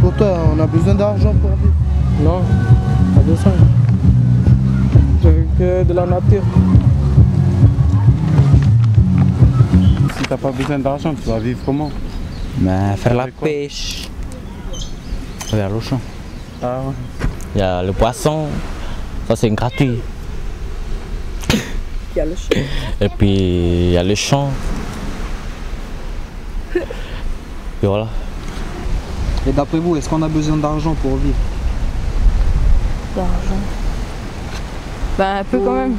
pour toi, on a besoin d'argent pour vivre. Non, pas besoin. Je veux que de la nature. Si t'as pas besoin d'argent, tu vas vivre comment? Ben, faire la Avec quoi? pêche. Vers l'océan. Ah ouais. Il y a le poisson, ça c'est gratuit. Il y a le chien. Et puis il y a le champ. Et voilà. Et d'après vous, est-ce qu'on a besoin d'argent pour vivre? D'argent. Ben un peu quand même.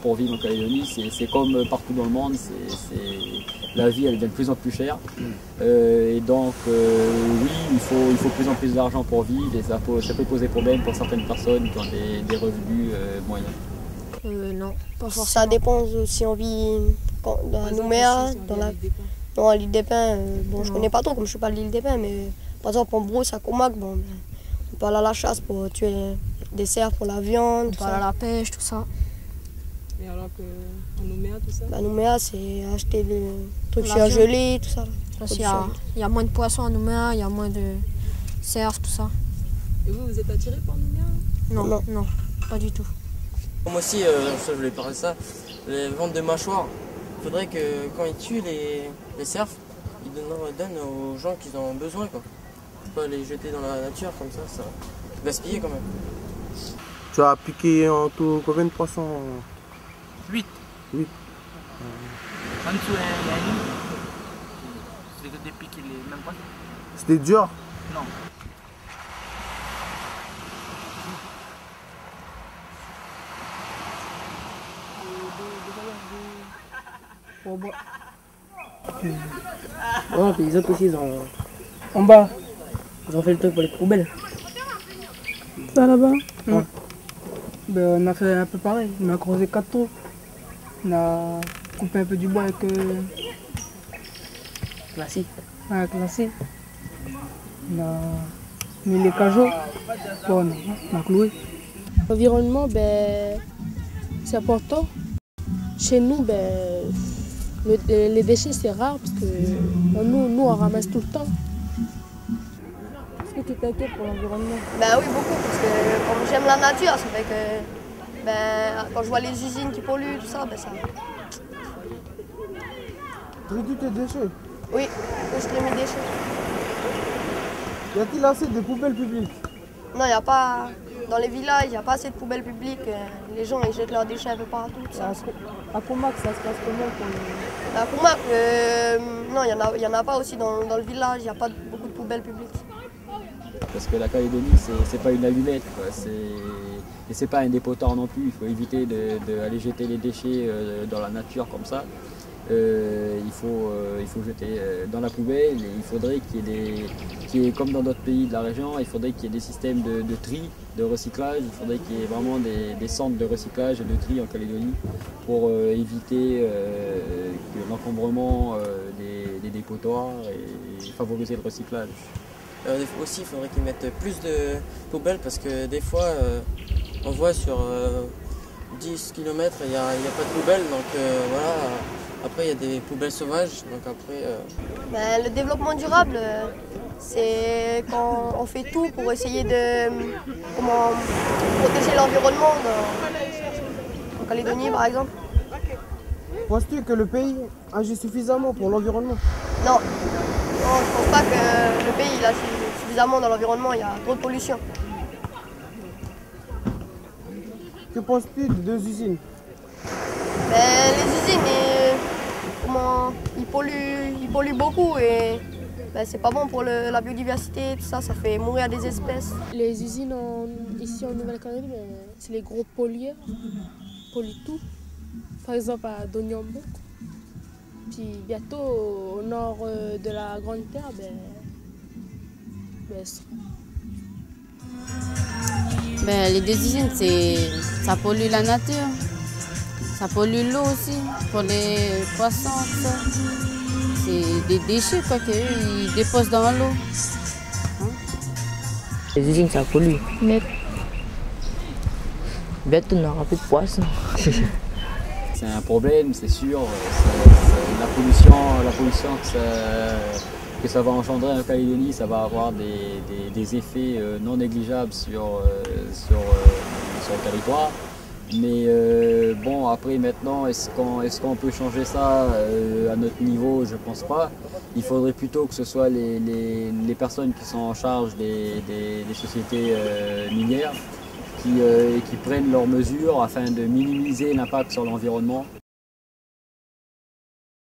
Pour vivre en Calédonie, c'est comme partout dans le monde, la vie elle devient de plus en plus chère. Et donc oui, il faut de plus en plus d'argent pour vivre et ça peut poser problème pour certaines personnes qui ont des revenus moyens. Non, pas forcément. Ça dépend si on vit dans Nouméa, dans l'île des Pins. Bon, je connais pas trop comme je suis pas de l'île des Pins, mais par exemple en Brousse, à Comac, bon, on peut aller à la chasse pour tuer des cerfs pour la viande. On peut aller à la pêche, tout ça. Et alors qu'en Nouméa, tout ça? Bah, Nouméa, c'est acheter des trucs La surgelés, tout ça. Parce qu'il y a moins de poissons à Nouméa, il y a moins de cerfs, tout ça. Et vous êtes attiré par Nouméa? Non, pas du tout. Moi aussi, je voulais parler de ça, les ventes de mâchoires. Il faudrait que quand ils tuent les cerfs, ils donnent aux gens qui en ont besoin, quoi. Faut pas les jeter dans la nature comme ça gaspiller quand même. Tu as piqué en tout combien de poissons? 8. 8. En dessous, il y a une. C'est que des piquer les mêmes poissons. C'était dur? Non. Oh, puis les autres aussi, ils ont... En bas, ils ont fait le truc pour les poubelles. Ça là-bas? Ouais. Ben, on a fait un peu pareil. On a creusé 4 trous. On a coupé un peu du bois avec classique. On a mis les cajots. Bon, on a cloué. L'environnement, ben, c'est important. Chez nous, ben, les déchets, c'est rare parce que nous, on ramasse tout le temps. Est-ce que tu t'inquiètes pour l'environnement? Ben oui, beaucoup, parce que comme j'aime la nature, ça fait que quand je vois les usines qui polluent, tout ça, ben ça... Réduis tes déchets. Oui, je trie mes déchets. Y a-t-il assez de poubelles publiques? Non, il n'y a pas... Dans les villages, il n'y a pas assez de poubelles publiques. Les gens, ils jettent leurs déchets un peu partout. Tout ça. À Comac, ça se passe comment pour les... À Comac, non, il n'y en a pas aussi dans le village. Il n'y a pas beaucoup de poubelles publiques. Parce que la Calédonie, c'est pas une allumette, quoi. Et c'est pas un dépotoir non plus. Il faut éviter d'aller jeter les déchets dans la nature comme ça. Il faut jeter dans la poubelle. Et il faudrait qu'il y ait, comme dans d'autres pays de la région, il faudrait qu'il y ait des systèmes de tri, de recyclage. Il faudrait qu'il y ait vraiment des centres de recyclage et de tri en Calédonie pour éviter l'encombrement des dépotoirs et favoriser le recyclage. Aussi, il faudrait qu'ils mettent plus de poubelles parce que des fois, on voit sur 10 km, il n'y a pas de poubelle. Donc voilà. Après, il y a des poubelles sauvages. Donc après, Ben, le développement durable, c'est quand on fait tout pour essayer de protéger l'environnement en Calédonie, par exemple. Penses-tu que le pays agit suffisamment pour l'environnement? Non. Non, je pense pas que le pays il agit suffisamment dans l'environnement, il y a trop de pollution. Que penses-tu des 2 usines? Ben, les usines, ils polluent beaucoup et ben, c'est pas bon pour la biodiversité, tout ça, ça fait mourir des espèces. Les usines ici en Nouvelle-Calédonie, ben, c'est les gros pollueurs. Ils polluent tout. Par exemple à Donyombo. Puis bientôt au nord de la Grande Terre, les 2 usines, ça pollue la nature. Ça pollue l'eau aussi, pour les poissons, tout ça. C'est des déchets quoi, qu'ils déposent dans l'eau. Hein? Les usines, ça pollue. Net. Bientôt, on n'aura plus de poissons. C'est un problème, c'est sûr. La pollution que ça va engendrer en Calédonie, ça va avoir des effets non négligeables sur le territoire. Mais bon, après maintenant, est-ce qu'on peut changer ça à notre niveau? Je pense pas. Il faudrait plutôt que ce soit les personnes qui sont en charge des sociétés minières qui prennent leurs mesures afin de minimiser l'impact sur l'environnement.